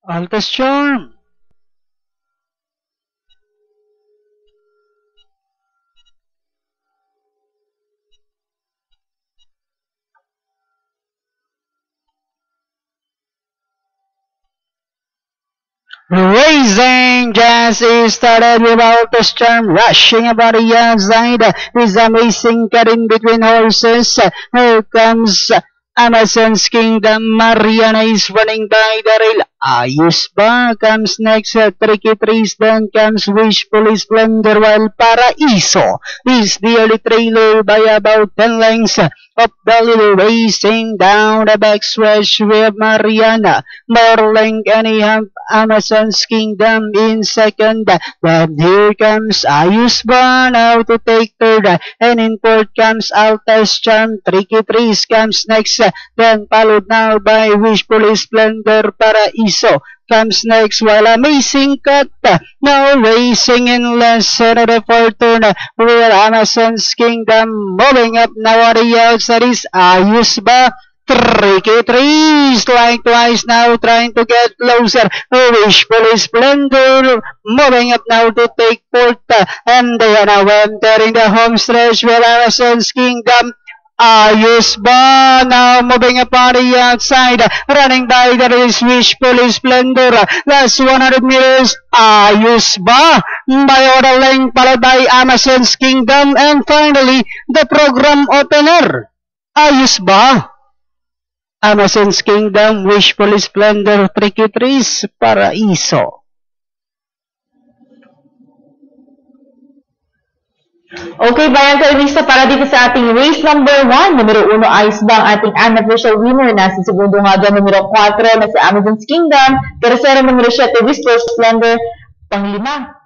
Altas Charm. Raising Jazz is started with Altas Charm rushing about the outside. Is amazing cutting between horses. Here comes Amazon's Kingdom. Mariana is running by the rail. Ayos ba? Comes next Tricky Trees. Then comes Wishful Splendor, while Paraiso is the early trailer by about 10 lengths of the little racing down the backstretch with Mariana. Morling anyhow, Amazon's Kingdom in second. Then here comes Ayos ba now to take third. And in fourth comes Altas Charm. Tricky Trees comes next. Then followed now by Wishful Splendor. Paraiso comes next, while Amazing Cut now racing in less than the fourth turn with Amazon's Kingdom moving up now on the outside is Ayos ba. Tricky Trees like twice now trying to get closer. Wishful Splendor moving up now to take fourth, and they are now entering the home stretch with Amazon's Kingdom. Ayos ba now moving up on the outside, running by the race Wishful Splendor. Last 100 meters, Ayos ba by order length, followed by Amazon's Kingdom, and finally the program opener. Ayos ba? Amazon's Kingdom, Wishful Splendor, Tricky Trees, Paraiso. Okay, bayan kalista para dito sa ating race number 1. Numero 1, Ayos ba ang ating unofficial winner. Nasa segundo nga dyan, numero 4 na sa Amazon's Kingdom. Tercero, numero 7, Wishful Splendor. Panglima,